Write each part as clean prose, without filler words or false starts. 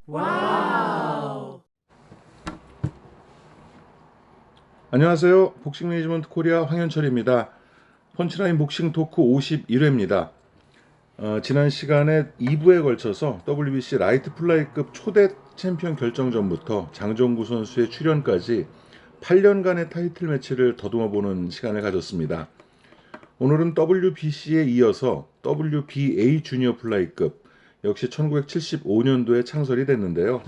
와우. 안녕하세요. 복싱 매니지먼트 코리아 황현철입니다. 펀치라인 복싱 토크 51회입니다. 지난 시간에 2부에 걸쳐서 WBC 라이트 플라이급 초대 챔피언 결정전부터 장정구 선수의 출연까지 8년간의 타이틀 매치를 더듬어보는 시간을 가졌습니다. 오늘은 WBC에 이어서 WBA 주니어 플라이급, 역시 1975년도에 창설이 됐는데요.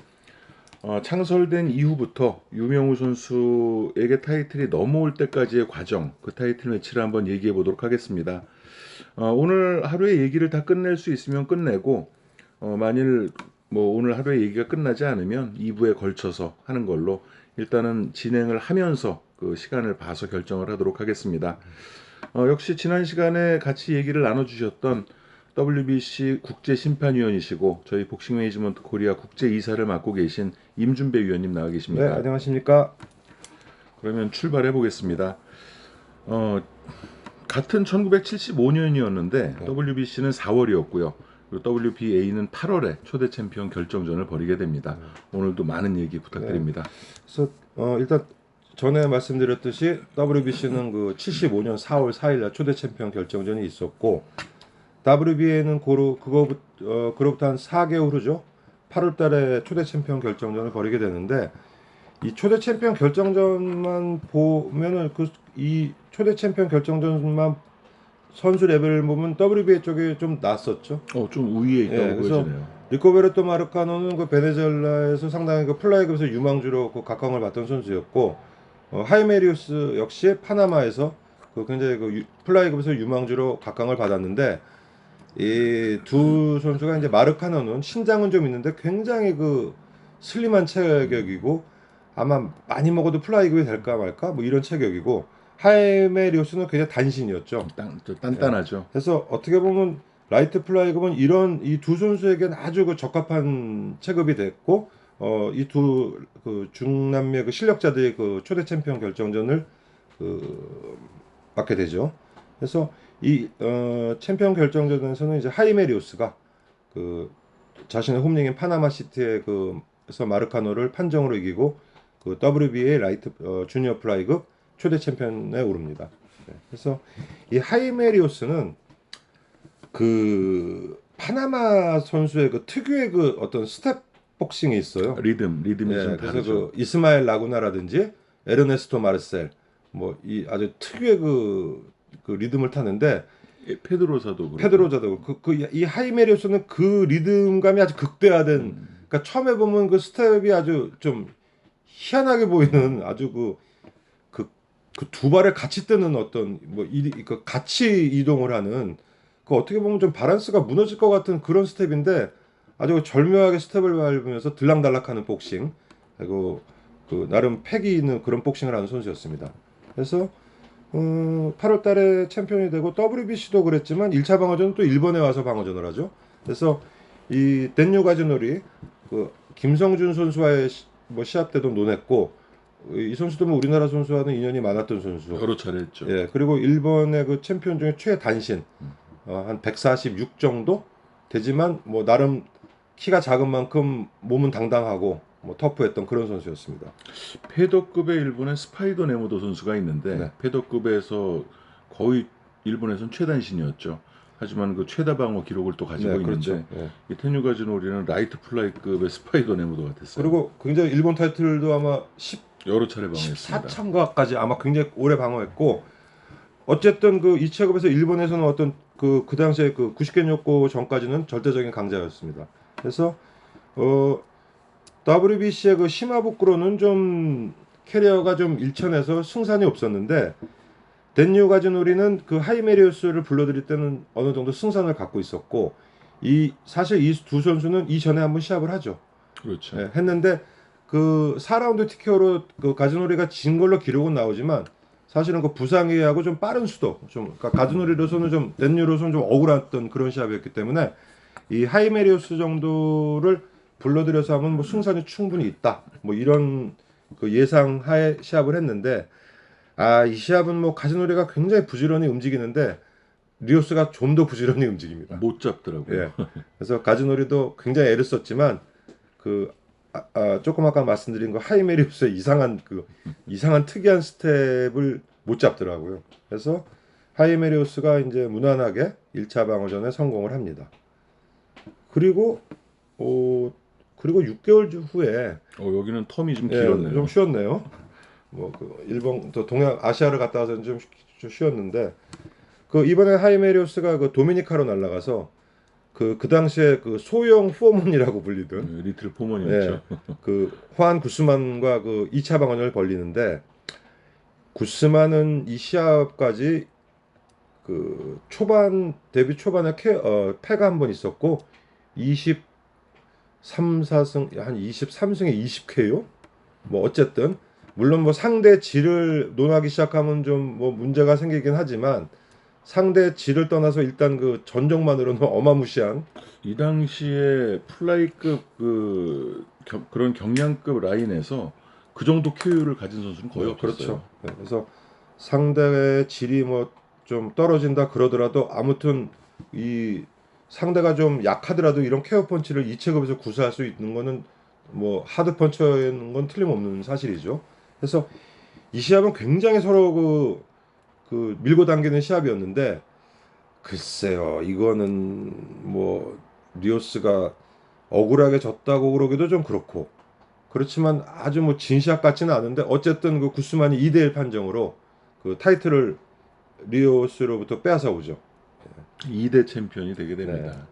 창설된 이후부터 유명우 선수에게 타이틀이 넘어올 때까지의 과정, 그 타이틀 매치를 한번 얘기해 보도록 하겠습니다. 오늘 하루의 얘기를 다 끝낼 수 있으면 끝내고, 만일 뭐 오늘 하루의 얘기가 끝나지 않으면 2부에 걸쳐서 하는 걸로 일단은 진행을 하면서 그 시간을 봐서 결정을 하도록 하겠습니다. 역시 지난 시간에 같이 얘기를 나눠주셨던 WBC 국제심판위원이시고 저희 복싱 매니지먼트 코리아 국제이사를 맡고 계신 임준배 위원님 나와 계십니다. 네, 안녕하십니까. 그러면 출발해 보겠습니다. 같은 1975년이었는데 WBC는 4월이었고요. 그리고 WBA는 8월에 초대 챔피언 결정전을 벌이게 됩니다. 오늘도 많은 얘기 부탁드립니다. 그래서 일단 전에 말씀드렸듯이 WBC는 그 75년 4월 4일날 초대 챔피언 결정전이 있었고 WBA는 그로부터 한 4개월 후죠. 8월달에 초대 챔피언 결정전을 벌이게 되는데 이 초대 챔피언 결정전만 보면은 이 초대 챔피언 결정전만 선수 레벨을 보면 WBA 쪽이 좀 낫었죠. 좀 우위에 있다고 그래서 보여지네요. 리코베르토 마르카노는 그 베네수엘라에서 상당히 그 플라이급에서 유망주로 그 각광을 받던 선수였고 하이메리우스 역시 파나마에서 그 굉장히 플라이급에서 유망주로 각광을 받았는데 이 두 선수가 이제 마르카노는 신장은 좀 있는데 굉장히 그 슬림한 체격이고 아마 많이 먹어도 플라이급이 될까 말까 뭐 이런 체격이고 하이메리우스는 굉장히 단신이었죠. 단단하죠. 그래서 어떻게 보면 라이트 플라이급은 이런 이 두 선수에게는 아주 그 적합한 체급이 됐고 이 두 그 중남미 그 실력자들이 그 초대 챔피언 결정전을 맡게 되죠. 그래서 이 챔피언 결정전에서는 이제 하이메리우스가 그 자신의 홈링인 파나마 시티의 그래서 마르카노를 판정으로 이기고 그 WBA 라이트 주니어 플라이급 초대 챔피언에 오릅니다. 네. 그래서 이 하이메리우스는 그 파나마 선수의 그 특유의 그 어떤 스텝 복싱이 있어요. 리듬이 예, 좀 그래서 다르죠. 그 이스마엘 라구나라든지 에르네스토 마르셀 뭐 이 아주 특유의 그 리듬을 타는데 페드로사도 그렇고. 페드로자도 이 하이메리우스는 그 리듬감이 아주 극대화된 그러니까 처음에 보면 그 스텝이 아주 좀 희한하게 보이는 아주 그 두 발을 같이 뜨는 어떤 그 같이 이동을 하는 그 어떻게 보면 좀 밸런스가 무너질 것 같은 그런 스텝인데 아주 절묘하게 스텝을 밟으면서 들락달락하는 복싱 그리고 그 나름 패기 있는 그런 복싱을 하는 선수였습니다. 그래서 8월 달에 챔피언이 되고 WBC도 그랬지만 1차 방어전은 또 일본에 와서 방어전을 하죠. 그래서 이 댄유 가즈노리 그 김성준 선수와의 시합 때도 논했고 이 선수도 뭐 우리나라 선수와는 인연이 많았던 선수. 여러 차례 했죠. 예, 그리고 일본의 그 챔피언 중에 최단신 한 146 정도 되지만 뭐 나름 키가 작은 만큼 몸은 당당하고 뭐 터프했던 그런 선수였습니다. 패더급의 일본에 스파이더 네모도 선수가 있는데 네. 패더급에서 거의 일본에서는 최단신이었죠. 하지만 그 최다 방어 기록을 또 가지고 네, 있는데 그렇죠. 예. 이 테뉴가즈노리는 라이트 플라이급의 스파이더 네모도가 됐어요. 그리고 굉장히 일본 타이틀도 아마 여러 차례 방어했습니다. 14참가까지 아마 굉장히 오래 방어했고 어쨌든 그 이 체급에서 일본에서는 어떤 그 당시에 그 90개 요코 전까지는 절대적인 강자였습니다. 그래서 WBC의 그 시마부쿠로는 좀 캐리어가 좀 일천해서 승산이 없었는데 댄유 가즈노리는 그 하이메리우스를 불러들일 때는 어느 정도 승산을 갖고 있었고 사실 이 두 선수는 이전에 한번 시합을 하죠. 그렇죠. 예, 했는데 그 4라운드 TKO로 그 가즈노리가 진 걸로 기록은 나오지만 사실은 그 부상이하고 좀 빠른 수도 그러니까 가즈노리로서는 좀 댄유로서는 좀 억울했던 그런 시합이었기 때문에 이 하이메리우스 정도를 불러들여서 하면 뭐 승산이 충분히 있다. 뭐 이런 그 예상하에 시합을 했는데 이 시합은 뭐 가즈노리가 굉장히 부지런히 움직이는데 리오스가 좀 더 부지런히 움직입니다. 못 잡더라고요. 예. 그래서 가즈노리도 굉장히 애를 썼지만 조금 아까 말씀드린 그 하이메리우스의 이상한 특이한 스텝을 못 잡더라고요. 그래서 하이메리우스가 이제 무난하게 1차 방어전에 성공을 합니다. 그리고 어, 그리고 6개월 후에 여기는 텀이 좀 예, 길었네요. 좀 쉬었네요. 뭐 그 일본 또 아시아를 갔다 와서 좀 쉬었는데 그 이번에 하이메리우스가 그 도미니카로 날아가서 그 당시에 그 소형 포먼이라고 불리던 리틀 포먼이었죠. 그 후안 구스만과 그 2차 방어전을 벌리는데 구스만은 이 시합까지 그 데뷔 초반에 패가 한 번 있었고 23, 4승 한 23승에 20KO 뭐 어쨌든 물론 뭐 상대 질을 논하기 시작하면 좀 뭐 문제가 생기긴 하지만 상대 질을 떠나서 일단 그 전적만으로는 어마무시한 이 당시에 플라이급 그런 경량급 라인에서 그 정도 큐를 가진 선수는 거의 없었어요. 그렇죠. 네, 그래서 상대의 질이 뭐 좀 떨어진다 그러더라도 아무튼 이 상대가 좀 약하더라도 이런 케어 펀치를 2체급에서 구사할 수 있는 거는 뭐 하드 펀쳐인 건 틀림없는 사실이죠. 그래서 이 시합은 굉장히 서로 그 밀고 당기는 시합이었는데 글쎄요 이거는 뭐 리오스가 억울하게 졌다고 그러기도 좀 그렇고 그렇지만 아주 뭐 진시합 같지는 않은데 어쨌든 그 구스만이 2대1 판정으로 그 타이틀을 리오스로부터 빼앗아 오죠. 2대 챔피언이 되게 됩니다.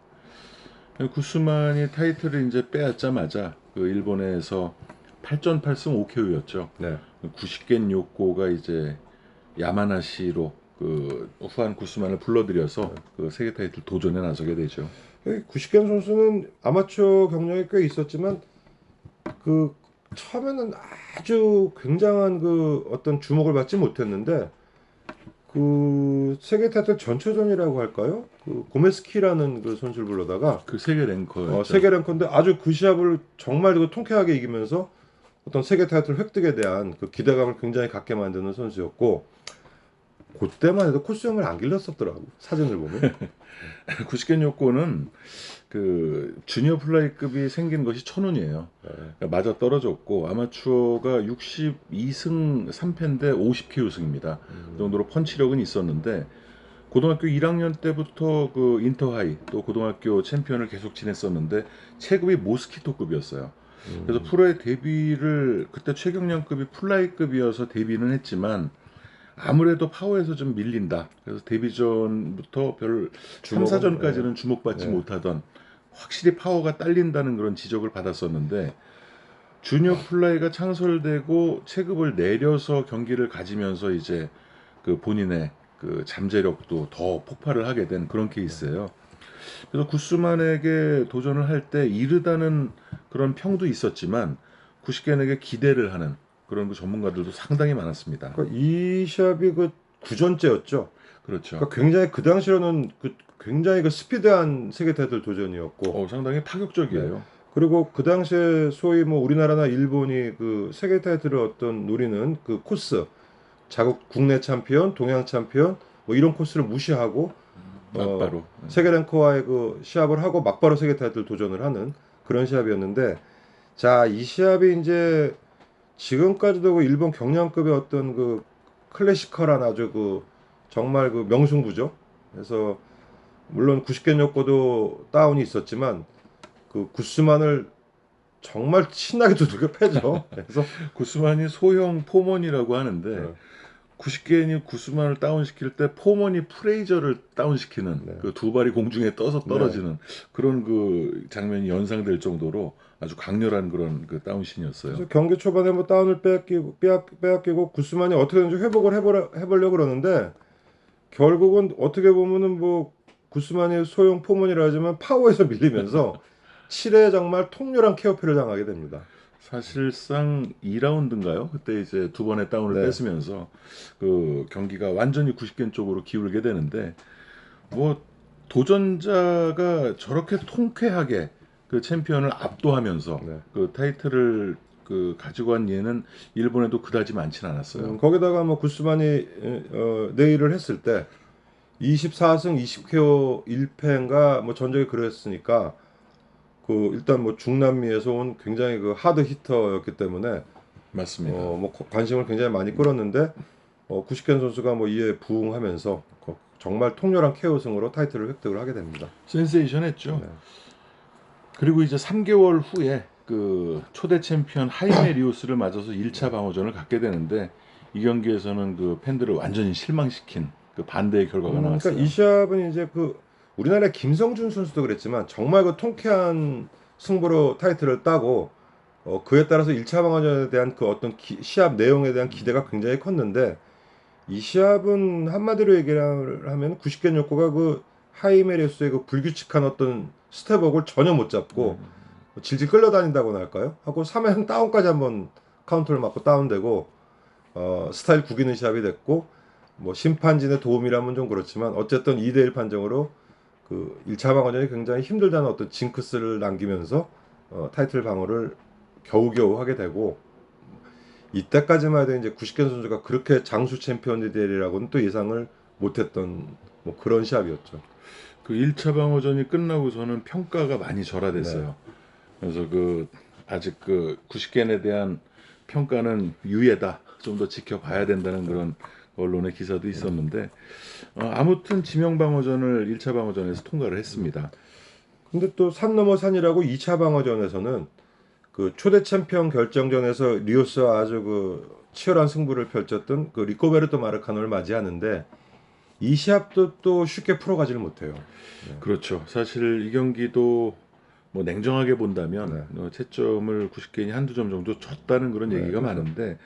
구스만이 타이틀을 이제 빼앗자마자 그 일본에서 8전 8승 5KO였죠. 네. 90겐 요코가 이제 야마나시로 그 후안 구스만을 불러들여서 그 세계 타이틀 도전에 나서게 되죠. 구시켄 선수는 아마추어 경력이 꽤 있었지만 그 처음에는 아주 굉장한 그 어떤 주목을 받지 못했는데 그 세계 타이틀 전초전이라고 할까요? 그 고메스키라는 그 선수를 불러다가 그 세계 랭커였죠. 세계 랭커인데 아주 그 시합을 정말 그 통쾌하게 이기면서 어떤 세계 타이틀 획득에 대한 그 기대감을 굉장히 갖게 만드는 선수였고 그때만 해도 코스염을 안 길렀었더라고 사진을 보면. 구시켄 요코는 그 주니어 플라이급이 생긴 것이 천운이에요. 그러니까 맞아 떨어졌고 아마추어가 62승 3패인데 50KO승입니다. 그 정도로 펀치력은 있었는데 고등학교 1학년 때부터 그 인터하이 또 고등학교 챔피언을 계속 지냈었는데 체급이 모스키토급이었어요. 그래서 프로의 데뷔를 그때 최경량급이 플라이급이어서 데뷔는 했지만 아무래도 파워에서 좀 밀린다. 그래서 데뷔전부터 별 3, 4전까지는 주목받지 못하던 확실히 파워가 딸린다는 그런 지적을 받았었는데 주니어 플라이가 창설되고 체급을 내려서 경기를 가지면서 이제 그 본인의 그 잠재력도 더 폭발을 하게 된 그런 케이스예요. 그래서 구스만에게 도전을 할 때 이르다는 그런 평도 있었지만 구시켄에게 기대를 하는 그런 그 전문가들도 상당히 많았습니다. 그러니까 이 시합이 그 9전째였죠. 그렇죠. 그러니까 굉장히 그 당시로는 굉장히 그 스피드한 세계 타이틀 도전이었고 상당히 파격적이에요. 그리고 그 당시에 소위 뭐 우리나라나 일본이 그 세계 타이틀을 어떤 노리는 그 코스 자국 국내 챔피언, 동양 챔피언 뭐 이런 코스를 무시하고 막바로 세계 랭커와의 그 시합을 하고 막바로 세계 타이틀 도전을 하는 그런 시합이었는데 자, 이 시합이 이제 지금까지도 그 일본 경량급의 어떤 그 클래시컬한 아주 그 정말 그 명승부죠. 그래서 물론 90겐 요코도 다운이 있었지만 그 구스만을 정말 신나게 두들겨 패죠. 그래서 구스만이 소형 포먼이라고 하는데 90겐이 구스만을 다운시킬 때 포먼이 프레이저를 다운시키는 그 두 발이 공중에 떠서 떨어지는 그런 그 장면이 연상될 정도로 아주 강렬한 그런 그 다운신이었어요. 그래서 경기 초반에 뭐 다운을 빼앗기고 구스만이 어떻게든지 회복을 해보려고 그러는데 결국은 어떻게 보면은 뭐 구스만이 소형 포먼이라 하지만 파워에서 밀리면서 7회 정말 통렬한 케어패를 당하게 됩니다. 사실상 2라운드인가요? 그때 이제 두 번의 다운을 뺏으면서 그 경기가 완전히 90겐 쪽으로 기울게 되는데 뭐 도전자가 저렇게 통쾌하게 그 챔피언을 압도하면서 그 타이틀을 그 가지고 간 예는 일본에도 그다지 많지는 않았어요. 거기다가 뭐 구스만이 내일을 했을 때 24승 20KO 1패인가 뭐 전적이 그랬으니까 그 일단 뭐 중남미에서 온 굉장히 그 하드 히터였기 때문에 맞습니다. 뭐 관심을 굉장히 많이 끌었는데 구식겐 선수가 뭐 이에 부응하면서 정말 통렬한 KO승으로 타이틀을 획득을 하게 됩니다. 센세이션했죠. 네. 그리고 이제 3개월 후에 그 초대 챔피언 하이메 리오스를 맞아서 1차 방어전을 갖게 되는데 이 경기에서는 그 팬들을 완전히 실망시킨 그 반대의 결과가 나왔어요. 그러니까 이 시합은 이제 그 우리나라의 김성준 선수도 그랬지만 정말 그 통쾌한 승부로 타이틀을 따고 그에 따라서 1차 방어전에 대한 그 어떤 시합 내용에 대한 기대가 굉장히 컸는데 이 시합은 한마디로 얘기를 하면 구식겐 요코가 그 하이메리우스의 그 불규칙한 어떤 스텝업을 전혀 못 잡고 질질 끌려다닌다고나 할까요? 하고 3회 다운까지 한번 카운터를 맞고 다운되고 스타일 구기는 시합이 됐고 뭐 심판진의 도움이라면 좀 그렇지만 어쨌든 2대1 판정으로 그 1차 방어전이 굉장히 힘들다는 어떤 징크스를 남기면서 타이틀 방어를 겨우겨우 하게 되고 이때까지만 해도 이제 구식견 선수가 그렇게 장수 챔피언이 되리라고는 또 예상을 못했던 뭐 그런 시합이었죠. 그 1차 방어전이 끝나고서는 평가가 많이 절하됐어요. 그래서 그 아직 그 구식겐에 대한 평가는 유예다. 좀 더 지켜봐야 된다는 그런 언론의 기사도 있었는데 아무튼 지명 방어전을 1차 방어전에서 통과를 했습니다. 근데 또 산 넘어 산이라고 2차 방어전에서는 그 초대 챔피언 결정전에서 리오스와 아주 그 치열한 승부를 펼쳤던 그 리코베르토 마르카노를 맞이하는데 이 시합도 또 쉽게 풀어가지를 못해요. 그렇죠. 사실 이 경기도 뭐 냉정하게 본다면 채점을 90개인이 한두 점 정도 졌다는 그런 얘기가 그렇죠. 많은데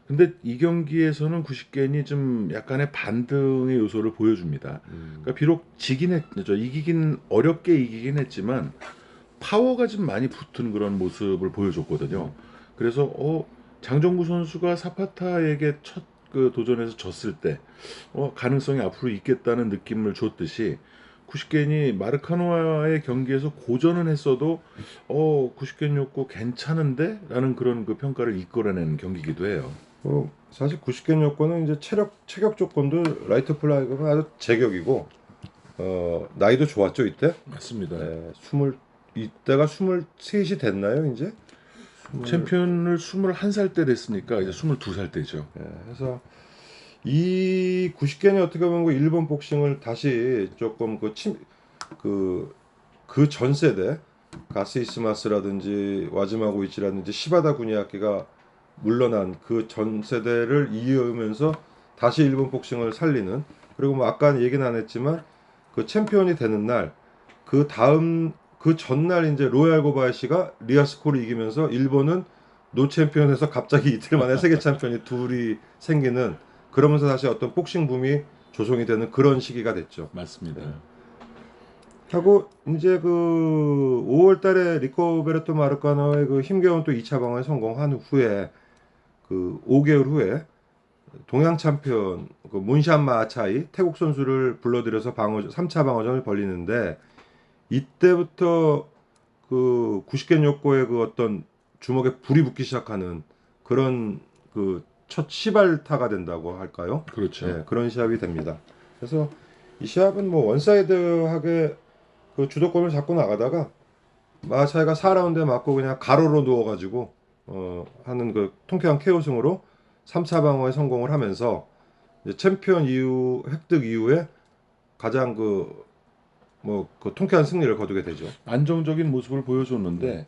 근데 이 경기에서는 90개인이 좀 약간의 반등의 요소를 보여줍니다. 그러니까 비록 지긴 했죠. 어렵게 이기긴 했지만 파워가 좀 많이 붙은 그런 모습을 보여줬거든요. 그래서 장정구 선수가 사파타에게 첫 그 도전에서 졌을 때 가능성이 앞으로 있겠다는 느낌을 줬듯이 구식겐이 마르카노와의 경기에서 고전은 했어도 90겐이었고 괜찮은데? 라는 그런 그 평가를 이끌어내는 경기이기도 해요. 사실 90개 요건은 이제 체격 조건도 라이트 플라이가 아주 제격이고 나이도 좋았죠 이때. 맞습니다. 네, 이때가 23이 됐나요 이제? 챔피언을 21살 때 됐으니까 이제 22살 때죠. 네, 그래서 이 90개는 어떻게 보면 그 일본 복싱을 다시 조금 그 전 세대 가스이스마스라든지 와즈마고이치라든지 시바다 구니아키가 물러난 그 전 세대를 이으면서 다시 일본 복싱을 살리는 그리고 뭐 아까 얘기는 안 했지만 그 챔피언이 되는 날 그 다음 그 전날 이제 로얄 고바야시가 리아스코를 이기면서 일본은 노 챔피언에서 갑자기 이틀 만에 세계 챔피언이 둘이 생기는 그러면서 다시 어떤 복싱 붐이 조성이 되는 그런 시기가 됐죠. 맞습니다. 하고 이제 그 5월 달에 리코베르토 마르카노의 그 힘겨운 또 2차 방어에 성공한 후에 그 5개월 후에 동양 챔피언 그 문샨 마차이 태국 선수를 불러들여서 3차 방어전을 벌리는데 이때부터 그 구식겐 요코의 그 어떤 주먹에 불이 붙기 시작하는 그런 그 첫 시발타가 된다고 할까요? 그렇죠. 네, 그런 시합이 됩니다. 그래서 이 시합은 뭐 원사이드하게 그 주도권을 잡고 나가다가 마차이가 4라운드에 맞고 그냥 가로로 누워가지고 하는 그 통쾌한 KO승으로 3차 방어에 성공을 하면서 이제 챔피언 획득 이후에 가장 그 통쾌한 승리를 거두게 되죠. 안정적인 모습을 보여줬는데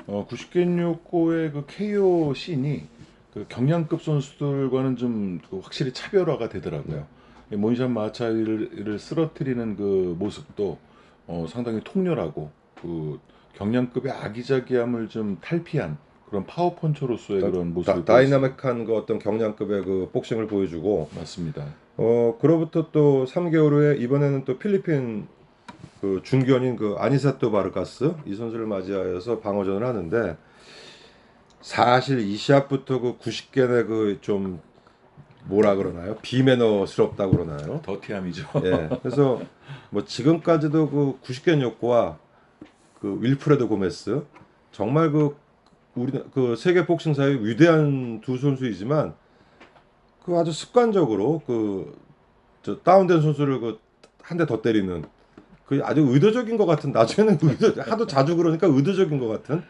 90겐요코의 그 KO 씬이 그 경량급 선수들과는 좀그 확실히 차별화가 되더라고요. 몬샨 마차이를 쓰러뜨리는 그 모습도 상당히 통렬하고 그 경량급의 아기자기함을 좀 탈피한 그런 파워펀처로서의 그런 모습을 다이나믹한 그 어떤 경량급의 그 복싱을 보여주고 맞습니다. 그로부터 또 3개월 후에 이번에는 또 필리핀 그 중견인 그 아니사토 바르카스 이 선수를 맞이하여서 방어전을 하는데 사실 이 시합부터 그 90개의 그 좀 뭐라 그러나요? 비매너스럽다고 그러나요? 더티함이죠. 예. 그래서 뭐 지금까지도 그 90개 욕구와 그 윌프레드 고메스 정말 우리 그 세계 복싱사의 위대한 두 선수이지만 그 아주 습관적으로 그 저 다운된 선수를 그 한 대 더 때리는 그 아주 의도적인 것 같은 나중에는 하도 자주 그러니까 의도적인 것 같은.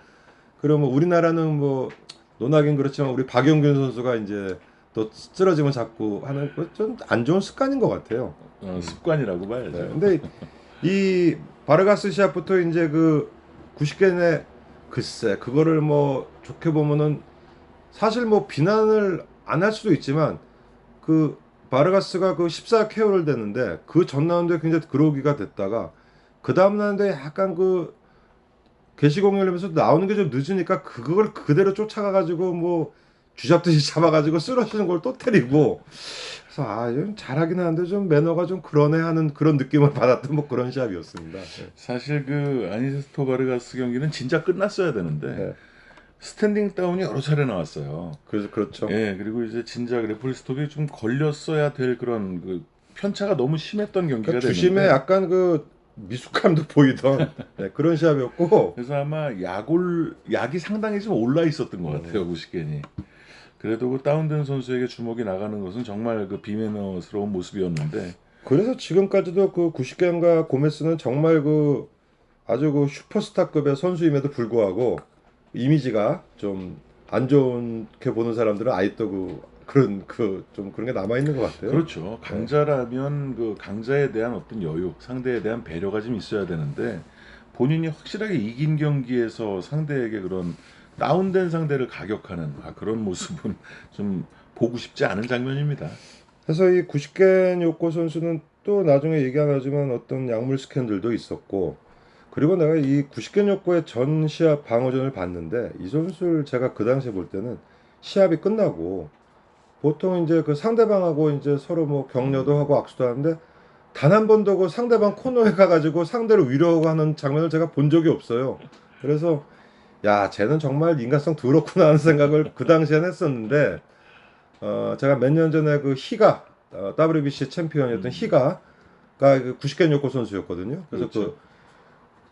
그러면 우리나라는 뭐 논하긴 그렇지만 우리 박영균 선수가 이제 또 쓰러지면 자꾸 하는 좀 안 좋은 습관인 것 같아요. 습관이라고 봐야죠. 네. 근데 이 바르가스 시합부터 이제 그 90개 글쎄 그거를 뭐 좋게 보면은 사실 뭐 비난을 안 할 수도 있지만 그 바르가스가 그 14KO를 됐는데 그 전 라운드에 굉장히 그러기가 됐다가 그 다음 라운드에 약간 그 개시공연하면서 나오는 게 좀 늦으니까 그걸 그대로 쫓아가 가지고 뭐 쥐잡듯이 잡아가지고 쓰러지는 걸 또 때리고 그래서 좀 잘하긴 하는데 좀 매너가 좀 그러네 하는 그런 느낌을 받았던 뭐 그런 시합이었습니다. 네. 사실 그 아니세스토 바르가스 경기는 진짜 끝났어야 되는데 네. 스탠딩 다운이 여러 차례 나왔어요. 그래서 그렇죠. 예, 그리고 이제 진작 레프리 스톱이 좀 걸렸어야 될 그런 그 편차가 너무 심했던 경기가 그 주심에 됐는데 약간 그 미숙함도 보이던 네, 그런 시합이었고 그래서 아마 약이 상당히 좀 올라 있었던 것 같아요, 구시겐이. 그래도 그 다운된 선수에게 주먹이 나가는 것은 정말 그 비매너스러운 모습이었는데 그래서 지금까지도 그 90개인가 고메스는 정말 그 아주 그 슈퍼스타급의 선수임에도 불구하고 이미지가 좀 안 좋게 보는 사람들은 아직도 그런 그 좀 그런 게 남아 있는 것 같아요. 그렇죠. 강자라면 그 강자에 대한 어떤 여유, 상대에 대한 배려가 좀 있어야 되는데 본인이 확실하게 이긴 경기에서 상대에게 그런 다운된 상대를 가격하는 그런 모습은 좀 보고 싶지 않은 장면입니다. 그래서 이 90개 요코 선수는 또 나중에 얘기 안 하지만 어떤 약물 스캔들도 있었고 그리고 내가 이 90개 요코의 전 시합 방어전을 봤는데 이 선수를 제가 그 당시에 볼 때는 시합이 끝나고 보통 이제 그 상대방하고 이제 서로 뭐 격려도 하고 악수도 하는데 단 한 번도 그 상대방 코너에 가가지고 상대를 위로하는 장면을 제가 본 적이 없어요. 그래서 야 쟤는 정말 인간성 더럽구나 하는 생각을 그 당시엔 했었는데 제가 몇 년 전에 그 히가 WBC 챔피언이었던 히가가 그 90개 요코 선수였거든요. 그래서 그렇죠.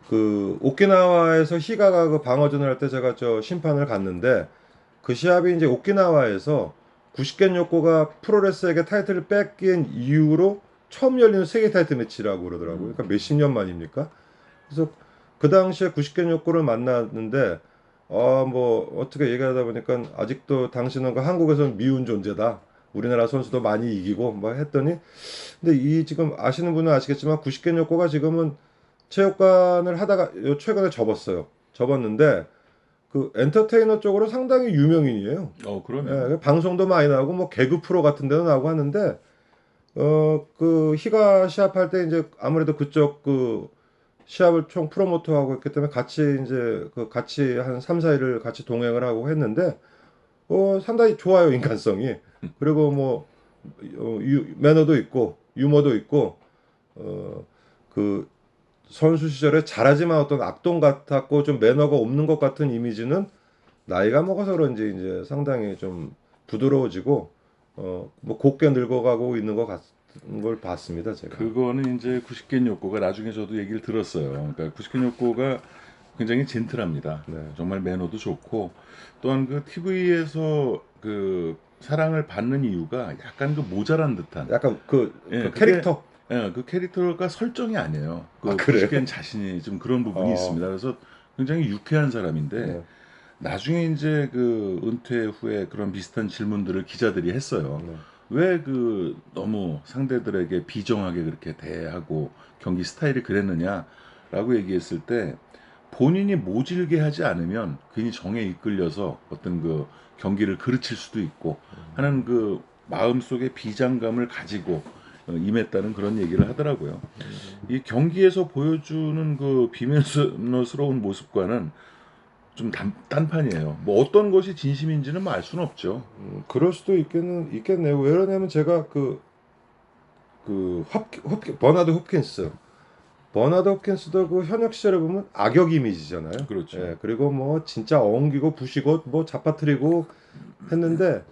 그 오키나와에서 히가가 그 방어전을 할 때 제가 저 심판을 갔는데 그 시합이 이제 오키나와에서 90개 요코가 프로레슬에게 타이틀을 뺏긴 이후로 처음 열리는 세계 타이틀 매치라고 그러더라고요. 그러니까 몇십 년 만입니까? 그래서 그 당시에 90개 요코를 만났는데 뭐 어떻게 얘기하다 보니까 아직도 당신은 그 한국에서는 미운 존재다. 우리나라 선수도 많이 이기고 뭐 했더니 근데 이 지금 아시는 분은 아시겠지만 90개 요코가 지금은 체육관을 하다가 최근에 접었어요. 접었는데 그 엔터테이너 쪽으로 상당히 유명인이에요. 그러면 예, 방송도 많이 나오고 뭐 개그 프로 같은 데도 나오고 하는데 그 히가 시합할 때 이제 아무래도 그쪽 그 시합을 총 프로모터하고 했기 때문에 같이 이제 그 같이 한 3, 4일을 같이 동행을 하고 했는데 상당히 좋아요, 인간성이. 그리고 뭐 매너도 있고 유머도 있고 그 선수 시절에 잘하지만 어떤 악동 같았고 좀 매너가 없는 것 같은 이미지는 나이가 먹어서 그런지 이제 상당히 좀 부드러워지고 뭐 곱게 늙어가고 있는 것 같은 걸 봤습니다, 제가. 그거는 이제 90겐 요코가 나중에 저도 얘기를 들었어요. 그러니까 90겐 요코가 굉장히 젠틀합니다. 네. 정말 매너도 좋고 또한 그 TV에서 그 사랑을 받는 이유가 약간 그 모자란 듯한 약간 그 예, 캐릭터. 그 캐릭터가 설정이 아니에요. 그 그래요? 90겐 자신이 좀 그런 부분이 어. 있습니다. 그래서 굉장히 유쾌한 사람인데 네. 나중에 이제 그 은퇴 후에 그런 비슷한 질문들을 기자들이 했어요. 네. 왜 그 너무 상대들에게 비정하게 그렇게 대하고 경기 스타일이 그랬느냐라고 얘기했을 때 본인이 모질게 하지 않으면 괜히 정에 이끌려서 어떤 그 경기를 그르칠 수도 있고 하는 그 마음속에 비장감을 가지고 임했다는 그런 얘기를 하더라고요. 이 경기에서 보여주는 그 비매너스러운 모습과는 좀 딴판이에요. 뭐 어떤 것이 진심인지는 뭐 알 수는 없죠. 그럴 수도 있겠네요. 왜 그러냐면 제가 버나드 홉킨스도 그 현역 시절에 보면 악역 이미지잖아요. 그렇죠. 예, 그리고 뭐 진짜 엉기고 부시고 뭐 잡아뜨리고 했는데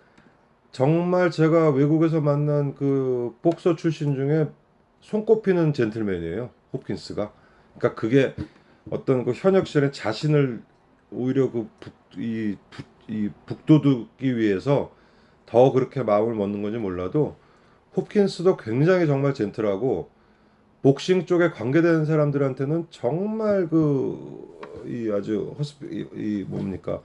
정말 제가 외국에서 만난 그 복서 출신 중에 손꼽히는 젠틀맨이에요. 홉킨스가. 그러니까 그게 어떤 그 현역 시절에 자신을 오히려 이 북돋우기 위해서 더 그렇게 마음을 먹는 건지 몰라도 홉킨스도 굉장히 정말 젠틀하고 복싱 쪽에 관계된 사람들한테는 정말 이 아주 이 뭡니까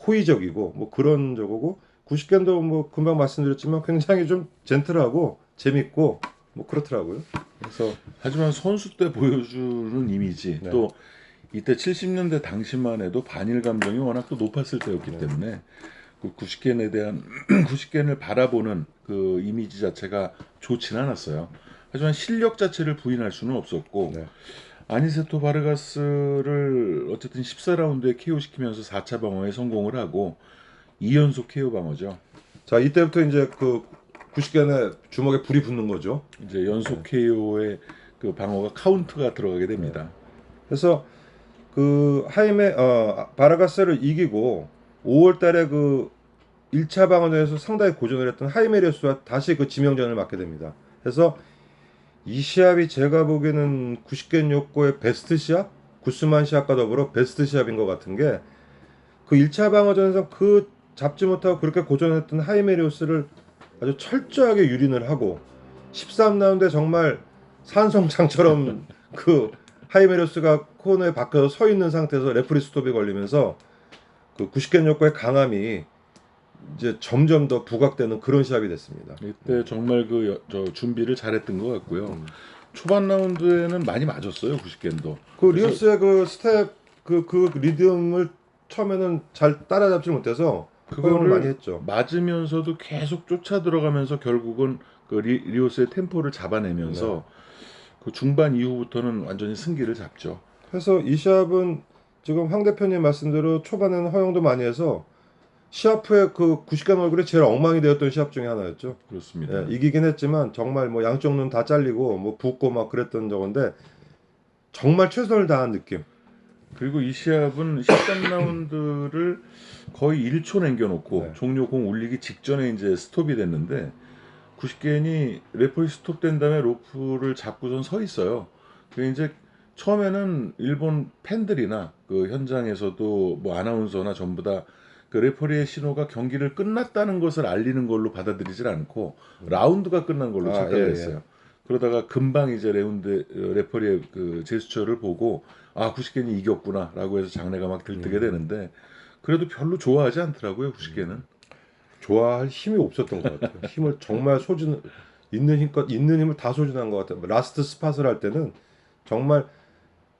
호의적이고 뭐 그런 저거고 구식견도 뭐 금방 말씀드렸지만 굉장히 좀 젠틀하고 재밌고 뭐 그렇더라고요. 그래서 하지만 선수 때 보여주는 이미지 네. 또 이때 70년대 당시만 해도 반일 감정이 워낙 또 높았을 때였기 때문에 그 구식견에 대한 구식견을 바라보는 그 이미지 자체가 좋지는 않았어요. 하지만 실력 자체를 부인할 수는 없었고 네. 아니세토 바르가스를 어쨌든 14라운드에 KO 시키면서 4차 방어에 성공을 하고 2연속 KO 방어죠. 자 이때부터 이제 그 구식견의 주먹에 불이 붙는 거죠. 이제 연속 KO의 그 방어가 카운트가 들어가게 됩니다. 그래서 그 하이메 바라가스를 이기고 5월 달에 그 1차 방어전에서 상당히 고전을 했던 하이메리오스와 다시 그 지명전을 맡게 됩니다. 그래서 이 시합이 제가 보기에는 구식겐 요코의 베스트 시합? 구스만 시합과 더불어 베스트 시합인 것 같은 게 그 1차 방어전에서 그 잡지 못하고 그렇게 고전했던 하이메리오스를 아주 철저하게 유린을 하고 13라운드에 정말 산송장처럼 그 하이메리오스가 코너에 박혀서 서 있는 상태에서 레프리 스톱이 걸리면서 그 구식겐 요코의 강함이 이제 점점 더 부각되는 그런 시합이 됐습니다. 이때 정말 저 준비를 잘했던 것 같고요. 초반 라운드에는 많이 맞았어요, 구식겐도. 그 리오스의 그 스텝 그 리듬을 처음에는 잘 따라잡지 못해서 허용을 많이 했죠. 맞으면서도 계속 쫓아 들어가면서 결국은 그 리오스의 템포를 잡아내면서 그 중반 이후부터는 완전히 승기를 잡죠. 그래서 이 시합은 지금 황 대표님 말씀대로 초반에는 허용도 많이 해서 시합 후에 그 구식견 얼굴이 제일 엉망이 되었던 시합 중에 하나였죠. 그렇습니다. 예, 이기긴 했지만 정말 뭐 양쪽 눈 다 잘리고 뭐 붓고 막 그랬던 적인데 정말 최선을 다한 느낌. 그리고 이 시합은 13라운드를 거의 1초 남겨놓고 네. 종료 공 울리기 직전에 이제 스톱이 됐는데 구식겐이 레퍼리 스톱된 다음에 로프를 잡고선 서 있어요. 그 이제 처음에는 일본 팬들이나 그 현장에서도 뭐 아나운서나 전부 다 그 레퍼리의 신호가 경기를 끝났다는 것을 알리는 걸로 받아들이질 않고 라운드가 끝난 걸로 착각을 했어요. 그러다가 금방 이제 레퍼리의 그 제스처를 보고 아 구식겐이 이겼구나라고 해서 장내가 막 들뜨게 되는데 그래도 별로 좋아하지 않더라고요 구식겐은. 좋아할 힘이 없었던 것 같아요. 힘을 정말 있는 힘껏 있는 힘을 다 소진한 것 같아요. 라스트 스팟을 할 때는 정말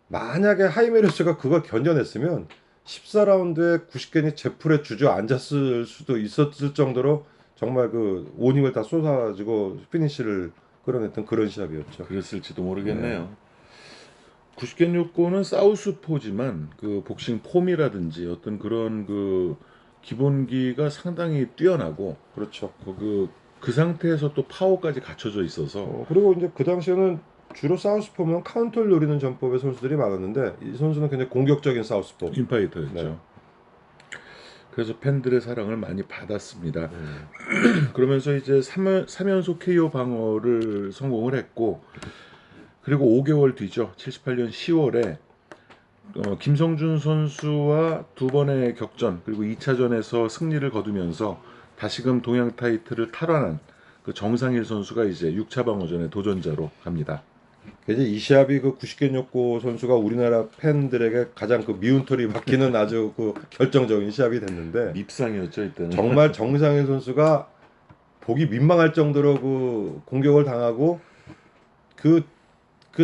만약에 하이메르스가 그걸 견뎌냈으면 14라운드에 구식겐이 제풀에 주저앉았을 수도 있었을 정도로 정말 그 온 힘을 다 쏟아가지고 피니시를 끌어냈던 그런 시합이었죠. 그랬을지도 모르겠네요. 구식겐 요코는 사우스포지만 그 복싱 폼이라든지 어떤 그런 그 기본기가 상당히 뛰어나고 그렇죠. 그 상태에서 또 파워까지 갖춰져 있어서 그리고 이제 그 당시에는 주로 사우스포면 카운터를 노리는 전법의 선수들이 많았는데 이 선수는 굉장히 공격적인 사우스포. 인파이터였죠. 네. 그래서 팬들의 사랑을 많이 받았습니다. 그러면서 이제 3연속 KO 방어를 성공을 했고 그리고 5개월 뒤죠. 78년 10월에 김성준 선수와 두 번의 격전 그리고 2차전에서 승리를 거두면서 다시금 동양 타이틀을 탈환한 그 정상일 선수가 이제 6차 방어전의 도전자로 갑니다. 이제 이 시합이 그 구식겐 요코 선수가 우리나라 팬들에게 가장 그 미운 털이 박히는 아주 그 결정적인 시합이 됐는데 밉상이었죠 이때는. 정말 정상일 선수가 보기 민망할 정도로 그 공격을 당하고 그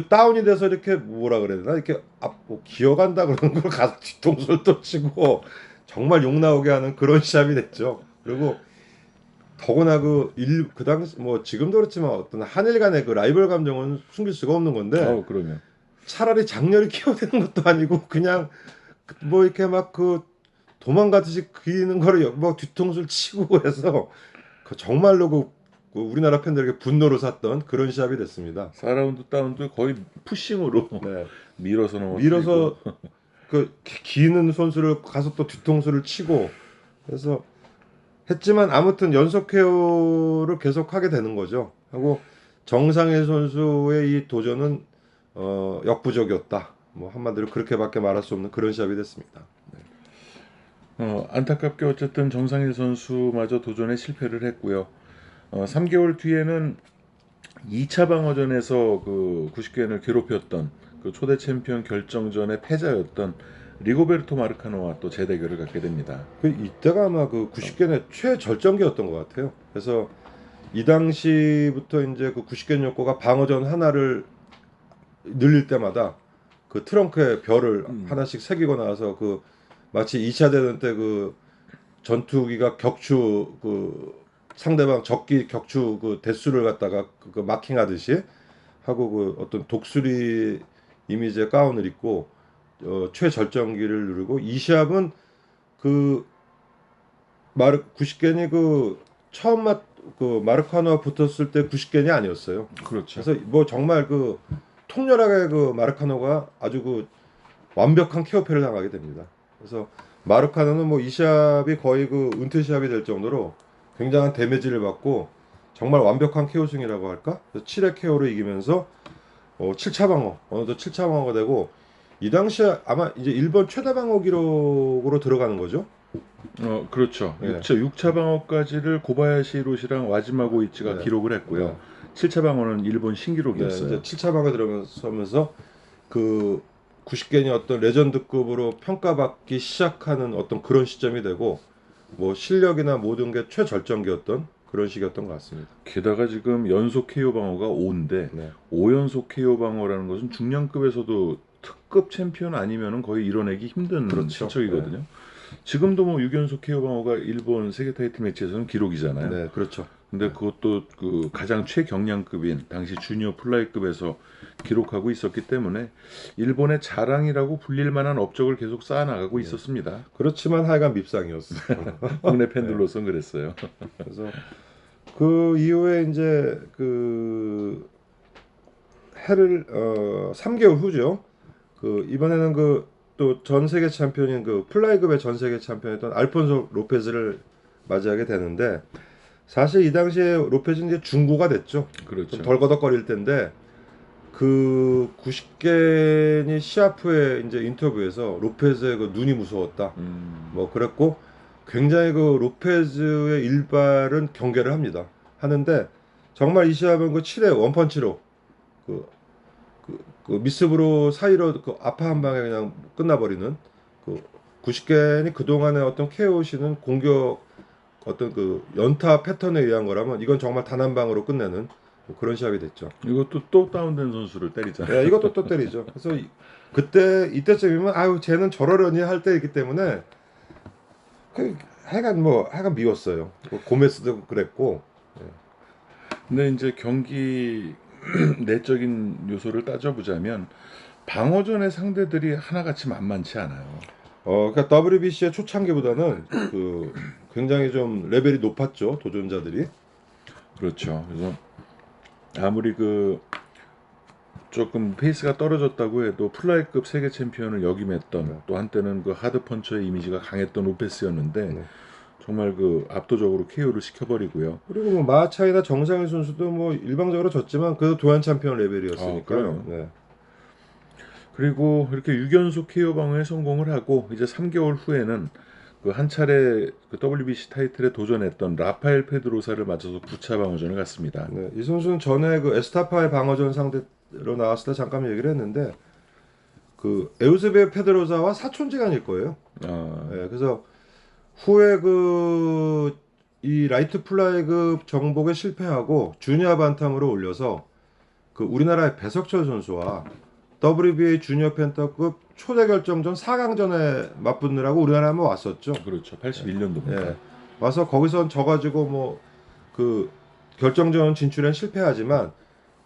다운이 돼서 이렇게 뭐라 그래야 되나 이렇게 뭐 기어간다 그러는 걸 가서 뒤통수를 또 치고 정말 욕 나오게 하는 그런 시합이 됐죠. 그리고 더구나 그 당시 뭐 지금도 그렇지만 어떤 한일 간의 그 라이벌 감정은 숨길 수가 없는 건데 그러면 차라리 장렬히 키워대는 것도 아니고 그냥 뭐 이렇게 막 그 도망가듯이 기는 거를 뭐 뒤통수를 치고 해서 그 정말로 그 우리나라 팬들에게 분노를 샀던 그런 시합이 됐습니다. 4라운드 다운도 거의 푸싱으로 네. 밀어서 넘어. 밀어서 그 기는 선수를 가서 또 뒤통수를 치고 그래서 했지만 아무튼 연속 KO를 계속 하게 되는 거죠. 하고 정상일 선수의 이 도전은 역부족이었다. 뭐 한마디로 그렇게밖에 말할 수 없는 그런 시합이 됐습니다. 안타깝게 어쨌든 정상일 선수마저 도전에 실패를 했고요. 3개월 뒤에는 2차 방어전에서 그 90개를 괴롭혔던 그 초대 챔피언 결정전의 패자였던 리고베르토 마르카노와 또 재대결을 갖게 됩니다. 그 이때가 아마 그 90견의 최절정기였던 것 같아요. 그래서 이 당시부터 이제 그 90견 욕구가 방어전 하나를 늘릴 때마다 그 트렁크에 별을 하나씩 새기고 나서 그 마치 2차 대전 때 그 전투기가 격추 그 상대방 적기 격추 그 대수를 갖다가 그 마킹하듯이 하고 그 어떤 독수리 이미지의 가운을 입고 최절정기를 누르고 이 시합은 그 마르 90겐이 그 처음 그 마르카노와 붙었을 때 90겐이 아니었어요. 그렇죠. 그래서 뭐 정말 그 통렬하게 그 마르카노가 아주 그 완벽한 케어패를 당하게 됩니다. 그래서 마르카노는 뭐 이 시합이 거의 그 은퇴 시합이 될 정도로 굉장한 데미지를 받고 정말 완벽한 케어 승이라고 할까? 7회 케어로 이기면서 7차 방어, 어느덧 7차 방어가 되고 이 당시에 아마 이제 일본 최다 방어 기록으로 들어가는 거죠. 그렇죠. 네. 6차 방어까지를 고바야시 히로시랑 와지마 고이치가 네. 기록을 했고요. 네. 7차 방어는 일본 신기록이었어요. 이제 7차 방어 들어서면서 그 90겐이 어떤 레전드급으로 평가받기 시작하는 어떤 그런 시점이 되고 뭐 실력이나 모든 게 최절정기였던 그런 시기였던 것 같습니다. 게다가 지금 연속 KO 방어가 5인데 네. 5연속 KO 방어라는 것은 중량급에서도 특급 챔피언 아니면은 거의 이뤄내기 힘든 그렇죠. 신척이거든요. 지금도 뭐 6연속 KO 방어가 일본 세계 타이틀 매치에서는 기록이잖아요. 네, 그렇죠. 근데 그것도 그 가장 최경량급인 당시 주니어 플라이급에서 기록하고 있었기 때문에 일본의 자랑이라고 불릴 만한 업적을 계속 쌓아나가고 있었습니다. 그렇지만 하여간 밉상이었어요. 국내 팬들로서는 그랬어요. 그래서 그 이후에 이제 그 해를 3개월 후죠. 그 이번에는 그 또 전 세계 챔피언인 그 플라이급의 전 세계 챔피언이었던 알폰소 로페즈를 맞이하게 되는데 사실 이 당시에 로페즈는 이제 중고가 됐죠. 그렇죠. 좀 덜 거덕거릴 때인데 그 90개니 시합 후에 이제 인터뷰에서 로페즈의 그 눈이 무서웠다. 뭐 그랬고 굉장히 그 로페즈의 일발은 경계를 합니다. 하는데 정말 이 시합은 그 7회 원펀치로 그, 그 미스브로 사이로 그 아파 한 방에 그냥 끝나버리는 그 90개니 그동안의 어떤 KOC는 공격 어떤 그 연타 패턴에 의한 거라면 이건 정말 단 한 방으로 끝내는 뭐 그런 시합이 됐죠. 이것도 또 다운된 선수를 때리잖아요. 네, 이것도 또 때리죠. 그래서 그때 이때쯤이면 아유 쟤는 저러려니 할 때이기 때문에 그 하여간 미웠어요. 뭐 고메스도 그랬고. 근데 이제 경기 내적인 요소를 따져보자면 방어전의 상대들이 하나같이 만만치 않아요. 그러니까 WBC의 초창기보다는 그 굉장히 좀 레벨이 높았죠 도전자들이. 그렇죠. 그래서 아무리 그 조금 페이스가 떨어졌다고 해도 플라이급 세계 챔피언을 역임했던 또 한때는 그 하드 펀처의 이미지가 강했던 로페스였는데 네. 정말 그 압도적으로 KO를 시켜버리고요. 그리고 뭐 마차이나 정상일 선수도 뭐 일방적으로 졌지만 그래도 도안 챔피언 레벨이었으니까요. 네. 그리고 이렇게 6연속 KO 방어에 성공을 하고 이제 3개월 후에는 그 한 차례 그 WBC 타이틀에 도전했던 라파엘 페드로사를 맞춰서 9차 방어전을 갔습니다. 네, 이 선수는 전에 그 에스타파의 방어전 상대로 나왔을 때 잠깐 얘기를 했는데 그 에우세비오 페드로사와 사촌지간일 거예요. 네, 그래서 후에 그 이 라이트 플라이급 정복에 실패하고 주니어 반탐으로 올려서 그 우리나라의 배석철 선수와 WBA 주니어 펜터급 초대 결정전 4강전에 맞붙느라고 우리나라에 한번 왔었죠. 그렇죠. 81년도부터. 예. 와서 거기서 져가지고 뭐 그 결정전 진출엔 실패하지만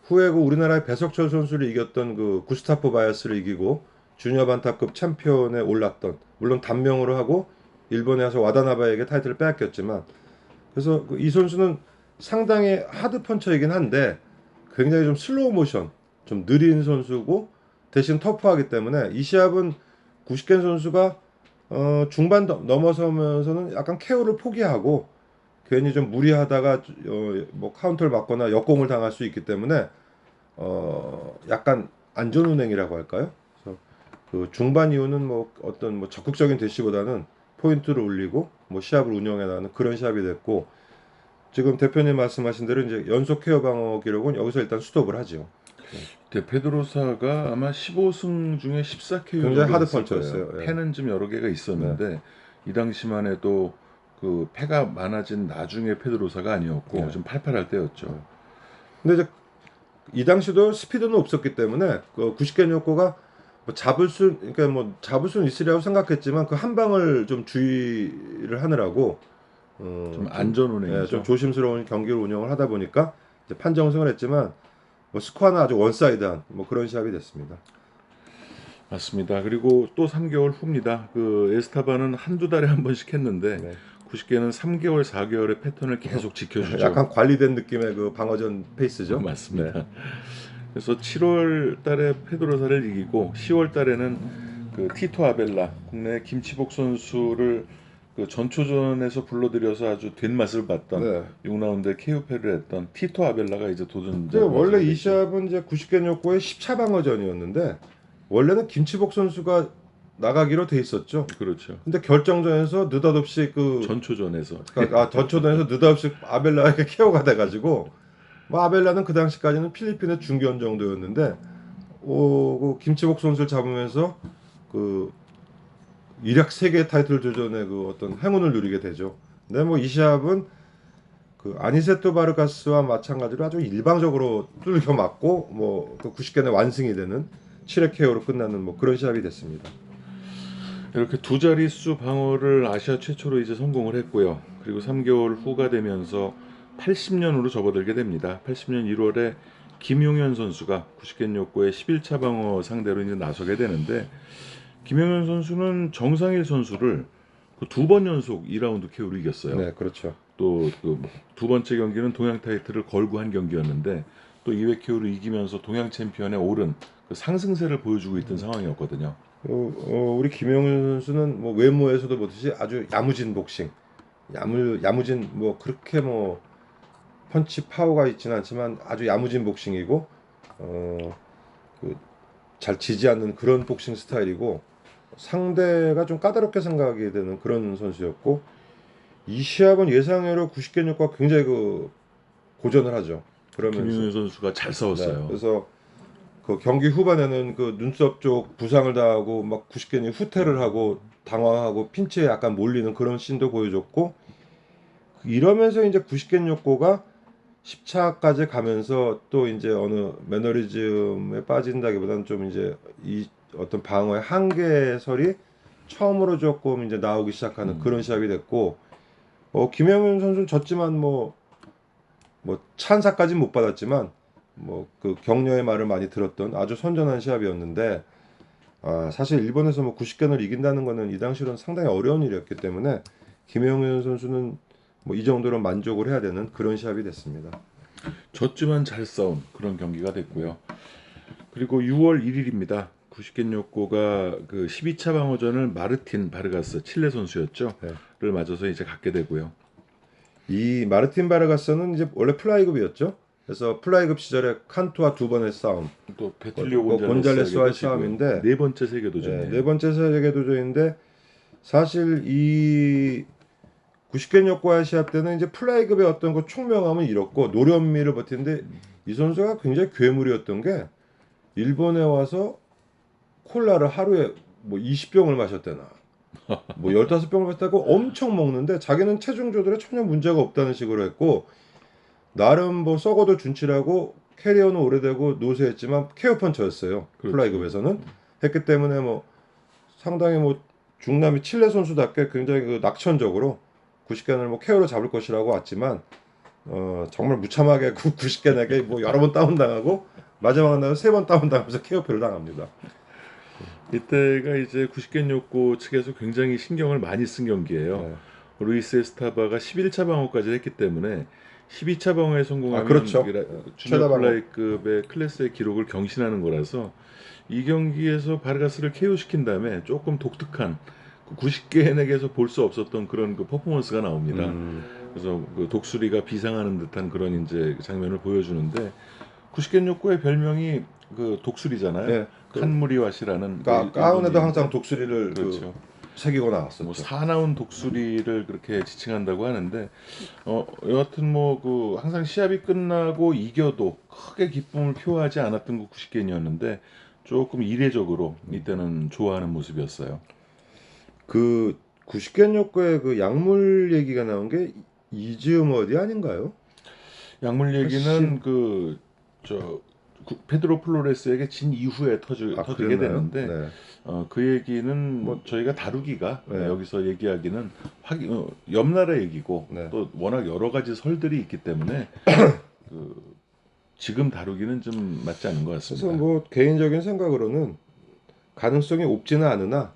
후에 그 우리나라의 배석철 선수를 이겼던 그 구스타프 바이아스를 이기고 주니어 반타급 챔피언에 올랐던 물론 단명으로 하고 일본에 와서 와다나바에게 타이틀을 빼앗겼지만 그래서 이 선수는 상당히 하드 펀처이긴 한데 굉장히 좀 슬로우 모션 좀 느린 선수고 대신 터프하기 때문에 이 시합은 90겐 선수가 중반 넘어서면서는 약간 KO를 포기하고 괜히 좀 무리하다가 뭐 카운터를 맞거나 역공을 당할 수 있기 때문에 약간 안전운행이라고 할까요? 그래서 그 중반 이후는 뭐 어떤 뭐 적극적인 대시보다는 포인트를 올리고 뭐 시합을 운영해 나가는 그런 시합이 됐고 지금 대표님 말씀하신 대로 이제 연속 KO 방어 기록은 여기서 일단 스톱을 하죠. 페드로사가 아마 15승 중에 14KO 굉장히 정도 하드 됐을 펀치였어요. 거예요. 예. 패는 좀 여러 개가 있었는데 이 당시만 해도 그 패가 많아진 나중에 페드로사가 아니었고 네. 좀 팔팔할 때였죠. 근데 이제 이 당시도 스피드는 없었기 때문에 그 구시켄 요코가 뭐 그러니까 뭐 잡을 수는 있으리라고 생각했지만 그 한 방을 좀 주의를 하느라고 좀 안전 운행이죠. 좀 조심스러운 경기를 운영을 하다 보니까 이제 판정승을 했지만 뭐 스코어는 아주 원사이드한 뭐 그런 시합이 됐습니다. 맞습니다. 그리고 또 3개월 후입니다. 그 에스타바는 한두 달에 한 번씩 했는데 네. 90개는 3개월, 4개월의 패턴을 계속 지켜주죠. 약간 관리된 느낌의 그 방어전 페이스죠. 맞습니다. 네. 그래서 7월 달에 페드로사를 이기고 10월 달에는 그 티토 아벨라 국내 김치복 선수를 그 전초전에서 불러들여서 아주 된 맛을 봤던 네. 6라운드에 KO패를 했던 티토 아벨라가 이제 도전자. 원래 이 시합은 이제 구시켄 요코의 10차 방어전이었는데 원래는 김치복 선수가 나가기로 돼 있었죠. 그렇죠. 근데 결정전에서 느닷없이 전초전에서 전초전에서 느닷없이 아벨라에게 KO가 돼가지고 뭐 아벨라는 그 당시까지는 필리핀의 중견 정도였는데 그 김치복 선수를 잡으면서 그 일약 세계 타이틀 도전의 그 어떤 행운을 누리게 되죠. 근데 뭐 이 시합은 그 아니세토 바르가스와 마찬가지로 아주 일방적으로 뚫겨 맞고 뭐그 90개의 완승이 되는 7회 KO로 끝나는 뭐 그런 시합이 됐습니다. 이렇게 두 자릿수 방어를 아시아 최초로 이제 성공을 했고요. 그리고 3개월 후가 되면서 80년으로 접어들게 됩니다. 80년 1월에 김용현 선수가 구시켄 요코의 11차 방어 상대로 이제 나서게 되는데 김용현 선수는 정상일 선수를 그 두 번 연속 2라운드 KO로 이겼어요. 네, 그렇죠. 또 그 두 번째 경기는 동양 타이틀을 걸고 한 경기였는데 또 2회 KO로 이기면서 동양 챔피언에 오른 그 상승세를 보여주고 있던 상황이었거든요. 우리 김용현 선수는 뭐 외모에서도 보듯이 아주 야무진 복싱, 야무진 뭐 그렇게 뭐 펀치 파워가 있지는 않지만 아주 야무진 복싱이고 잘 지지 않는 그런 복싱 스타일이고 상대가 좀 까다롭게 생각하게 되는 그런 선수였고 이 시합은 예상외로 90개 역과 굉장히 그 고전을 하죠. 그러면서 김용현 선수가 잘 싸웠어요. 네, 그래서 그 경기 후반에는 그 눈썹 쪽 부상을 당하고 막 90개니 후퇴를 하고 당황하고 핀치에 약간 몰리는 그런 씬도 보여줬고 이러면서 이제 90개 욕고가 10차까지 가면서 또 이제 어느 매너리즘에 빠진다기보다는 좀 이제 이 어떤 방어의 한계설이 처음으로 조금 이제 나오기 시작하는 그런 시합이 됐고 김영현 선수는 졌지만 뭐 찬사까지는 못 받았지만 뭐 그 격려의 말을 많이 들었던 아주 선전한 시합이었는데 사실 일본에서 뭐 90견을 이긴다는 거는 이 당시로는 상당히 어려운 일이었기 때문에 김영현 선수는 뭐 이 정도로 만족을 해야 되는 그런 시합이 됐습니다. 졌지만 잘 싸운 그런 경기가 됐고요. 그리고 6월 1일입니다. 구시켄 요코가 그 12차 방어전을 마르틴 바르가스 칠레 선수였죠. 네. 를 맞아서 이제 갖게 되고요. 이 마르틴 바르가스는 이제 원래 플라이급이었죠. 그래서 플라이급 시절에 칸투와 두 번의 싸움, 또 베틀리오 곤잘레스와의 싸움인데 네 번째 세계 도전이에요. 네 번째 세계 도전인데 사실 이 90개 역과의 시합 때는 이제 플라이급의 어떤 그 총명함은 잃었고 노련미를 버티는데 이 선수가 굉장히 괴물이었던 게 일본에 와서 콜라를 하루에 뭐 20병을 마셨대나 뭐 15병을 마셨다고 엄청 먹는데 자기는 체중 조절에 전혀 문제가 없다는 식으로 했고 나름 뭐 썩어도 준치라고 캐리어는 오래되고 노쇠했지만 케어 펀처였어요. 그렇죠. 플라이급에서는 했기 때문에 뭐 상당히 뭐 중남미 칠레 선수답게 굉장히 그 낙천적으로 90견을 뭐 케어로 잡을 것이라고 왔지만 정말 무참하게 90견에게 뭐 여러 번 다운당하고 마지막 날은 3번 다운당하면서 케어표를 당합니다. 이때가 이제 90겐 요코 측에서 굉장히 신경을 많이 쓴 경기예요. 네. 루이스 에스타바가 11차 방어까지 했기 때문에 12차 방어에 성공하면 그렇죠. 주니어 최다 방어. 플라이급의 클래스의 기록을 경신하는 거라서 이 경기에서 바르가스를 KO시킨 다음에 조금 독특한 90개에게서 볼 수 없었던 그런 그 퍼포먼스가 나옵니다. 그래서 그 독수리가 비상하는 듯한 그런 이제 장면을 보여주는데 90겐 요코의 별명이 그 독수리잖아요. 네. 칸무리와시라는 가운에도 항상 독수리를 그렇죠. 새기고 나왔었죠. 뭐 사나운 독수리를 그렇게 지칭한다고 하는데 여하튼 뭐 그 항상 시합이 끝나고 이겨도 크게 기쁨을 표하지 않았던 그 구식견이었는데 조금 이례적으로 이때는 좋아하는 모습이었어요. 그 구식견 욕구의 그 약물 얘기가 나온 게 이즈음 어디 아닌가요? 약물 얘기는 그 저 페드로 플로레스에게 진 이후에 터지게 그랬나요? 됐는데 네. 그 얘기는 뭐- 저희가 다루기가 네. 여기서 얘기하기는 옆 나라 얘기고 네. 또 워낙 여러 가지 설들이 있기 때문에 그 지금 다루기는 좀 맞지 않은 것 같습니다. 그래서 뭐 개인적인 생각으로는 가능성이 없지는 않으나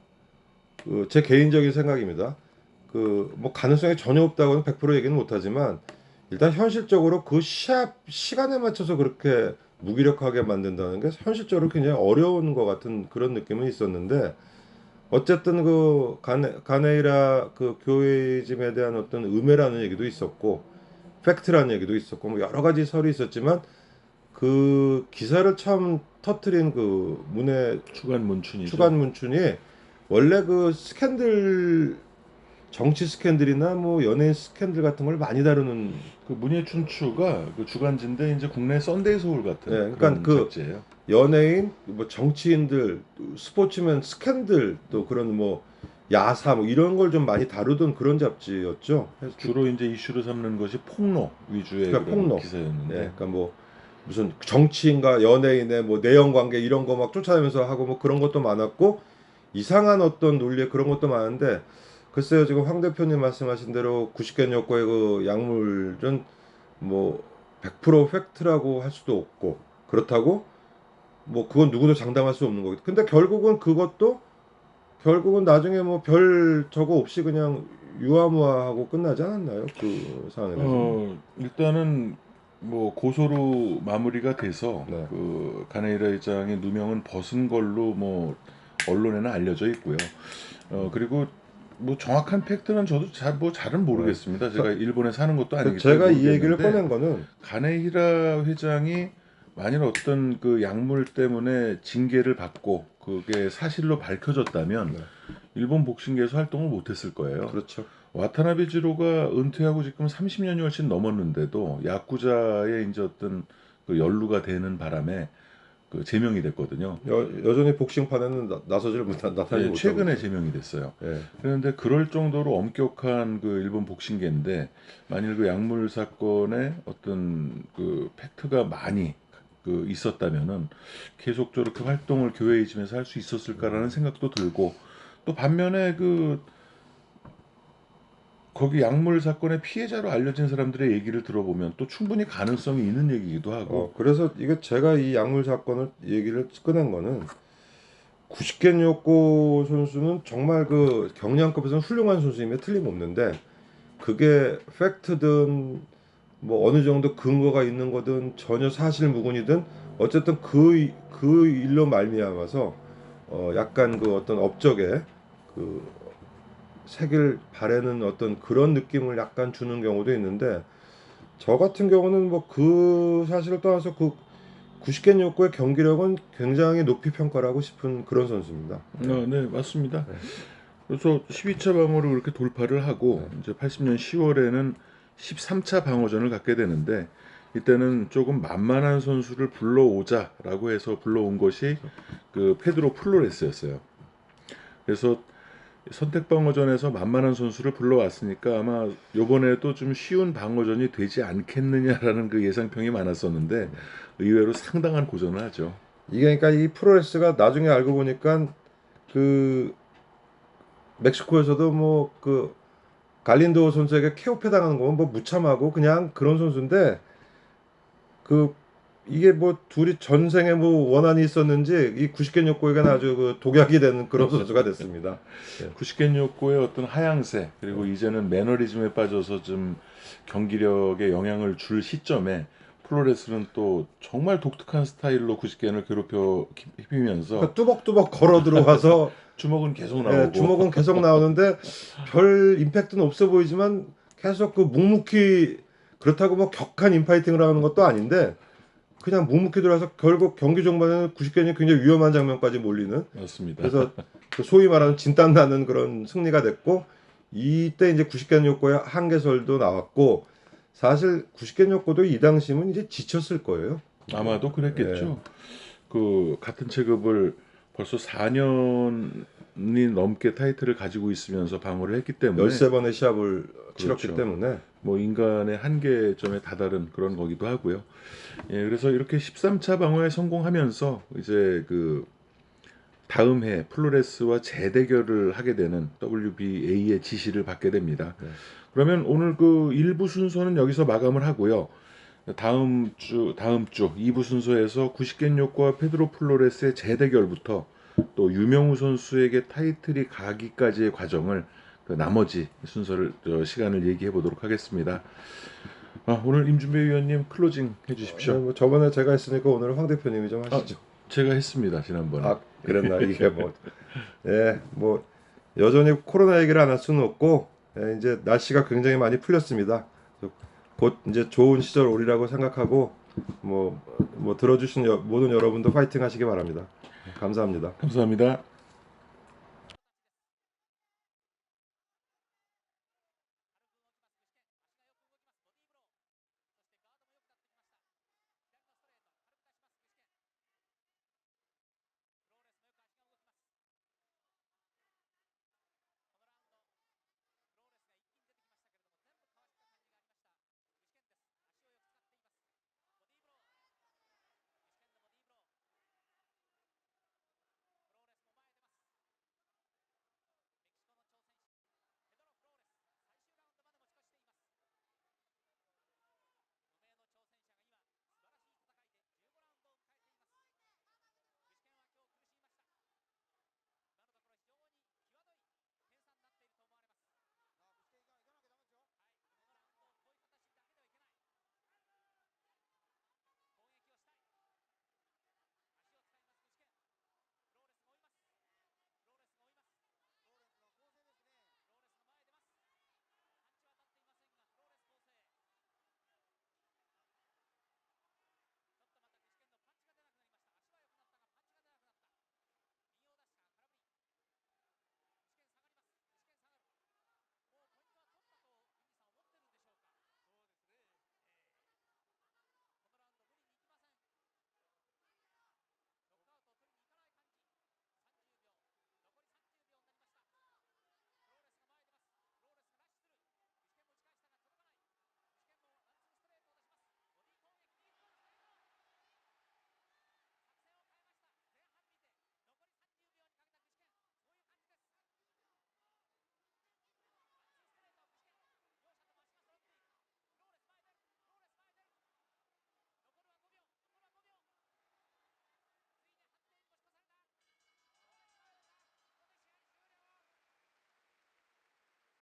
제 개인적인 생각입니다. 그 뭐 가능성이 전혀 없다고는 100% 얘기는 못하지만 일단 현실적으로 그 시합 시간에 맞춰서 그렇게 무기력하게 만든다는 게 현실적으로 굉장히 어려운 것 같은 그런 느낌은 있었는데 어쨌든 그 가네이라 그 교회즘에 대한 어떤 음해라는 얘기도 있었고 팩트라는 얘기도 있었고 뭐 여러 가지 설이 있었지만 그 기사를 처음 터트린 그 문의 주간 문춘이죠. 추간 문춘이 원래 그 스캔들 정치 스캔들이나 뭐 연예인 스캔들 같은 걸 많이 다루는 그 문예 춘추가 그 주간지인데 이제 국내 썬데이 소울 같은 네, 그러니까 그런 그 잡지예요. 연예인 뭐 정치인들 스포츠맨 스캔들 또 그런 뭐 야사 뭐 이런 걸 좀 많이 다루던 그런 잡지였죠. 그래서 주로 이제 이슈로 삼는 것이 폭로 위주의 그러니까 그런 폭로. 기사였는데 그러니까 뭐 무슨 정치인과 연예인의 뭐 내연 관계 이런 거 막 쫓아다니면서 하고 뭐 그런 것도 많았고 이상한 어떤 논리에 그런 것도 많은데 글쎄요 지금 황 대표님 말씀하신 대로 90개 요구의 그 약물은 뭐 100% 팩트라고 할 수도 없고 그렇다고 뭐 그건 누구도 장담할 수 없는 거겠죠. 근데 결국은 그것도 결국은 나중에 뭐 별 저거 없이 그냥 유화무화하고 끝나지 않았나요? 그 상황에서. 일단은 뭐 고소로 마무리가 돼서 네. 그 가네이라 회장의 누명은 벗은 걸로 뭐 언론에는 알려져 있고요. 그리고 뭐 정확한 팩트는 저도 잘은 모르겠습니다. 제가 일본에 사는 것도 아니기 때문에 제가 이 얘기를 모르겠는데 꺼낸 거는 가네히라 회장이 만일 어떤 그 약물 때문에 징계를 받고 그게 사실로 밝혀졌다면 네. 일본 복싱계에서 활동을 못했을 거예요. 그렇죠. 와타나베 지로가 은퇴하고 지금 30년이 훨씬 넘었는데도 야쿠자의 이제 어떤 그 연루가 되는 바람에 그 제명이 됐거든요. 여전히 복싱판에는 나서질 못한 나타나지 예, 못하고 최근에 있죠. 제명이 됐어요. 예. 그런데 그럴 정도로 엄격한 그 일본 복싱계인데 만일 그 약물 사건에 어떤 그 팩트가 많이 그 있었다면은 계속 저렇게 활동을 교회 이즘에서 할 수 있었을까라는 생각도 들고 또 반면에 그 거기 약물 사건의 피해자로 알려진 사람들의 얘기를 들어보면 또 충분히 가능성이 있는 얘기이기도 하고 그래서 이게 제가 이 약물 사건을 얘기를 꺼낸 거는 구식겐 요코 선수는 정말 그 경량급에서는 훌륭한 선수임에 틀림없는데 그게 팩트든 뭐 어느 정도 근거가 있는 거든 전혀 사실 무근이든 어쨌든 그 일로 말미암아서 약간 그 어떤 업적에 그 색을 바래는 어떤 그런 느낌을 약간 주는 경우도 있는데 저 같은 경우는 뭐 그 사실을 떠나서 그 90개 욕구의 경기력은 굉장히 높이 평가를 하고 싶은 그런 선수입니다. 네, 맞습니다. 네. 그래서 12차 방어를 그렇게 돌파를 하고 이제 80년 10월에는 13차 방어전을 갖게 되는데 이때는 조금 만만한 선수를 불러오자라고 해서 불러온 것이 그 페드로 플로레스였어요. 그래서 선택 방어전에서 만만한 선수를 불러왔으니까 아마 이번에도 좀 쉬운 방어전이 되지 않겠느냐라는 그 예상평이 많았었는데 의외로 상당한 고전을 하죠. 이게 그러니까 이 프로레스가 나중에 알고 보니까 그 멕시코에서도 뭐 그 갈린도 선수에게 케오페 당하는 거면 뭐 무참하고 그냥 그런 선수인데 그 이게 뭐 둘이 전생에 뭐 원한이 있었는지 이 90개 욕구에게 아주 그 독약이 되는 그런 선수가 됐습니다. 구시켄 요코의 어떤 하향세 그리고 이제는 매너리즘에 빠져서 좀 경기력에 영향을 줄 시점에 플로레스는 또 정말 독특한 스타일로 구시켄을 괴롭혀 히비면서 그러니까 뚜벅뚜벅 걸어 들어와서 주먹은 계속 나오고 주먹은 계속 나오는데 별 임팩트는 없어 보이지만 계속 그 묵묵히 그렇다고 뭐 격한 인파이팅을 하는 것도 아닌데 그냥 묵묵히 들어와서 결국 경기 종반에는 90개는 굉장히 위험한 장면까지 몰리는 맞습니다. 그래서 그 소위 말하는 진땀 나는 그런 승리가 됐고 이때 이제 90개 욕구의 한계설도 나왔고 사실 90개 욕구도 이 당시면 이제 지쳤을 거예요. 아마도 그랬겠죠. 예. 그 같은 체급을 벌써 4년이 넘게 타이틀을 가지고 있으면서 방어를 했기 때문에 13번의 시합을 치렀기 그렇죠. 때문에 뭐 인간의 한계점에 다다른 그런 거기도 하고요. 예, 그래서 이렇게 13차 방어에 성공하면서 이제 그 다음 해 플로레스와 재대결을 하게 되는 WBA의 지시를 받게 됩니다. 네. 그러면 오늘 그 1부 순서는 여기서 마감을 하고요. 다음 주 2부 순서에서 구시겐요코와 페드로 플로레스의 재대결부터 또 유명우 선수에게 타이틀이 가기까지의 과정을 그 나머지 순서를 시간을 얘기해 보도록 하겠습니다. 오늘 임준배 위원님 클로징 해주십시오. 뭐 저번에 제가 했으니까 오늘 황 대표님이 좀 하시죠. 제가 했습니다 지난번에. 아 그랬나 이게 뭐 예, 뭐 여전히 코로나 얘기를 안 할 수는 없고 예, 이제 날씨가 굉장히 많이 풀렸습니다. 곧 이제 좋은 시절 오리라고 생각하고 뭐 들어주신 모든 여러분도 파이팅 하시기 바랍니다. 감사합니다. 감사합니다.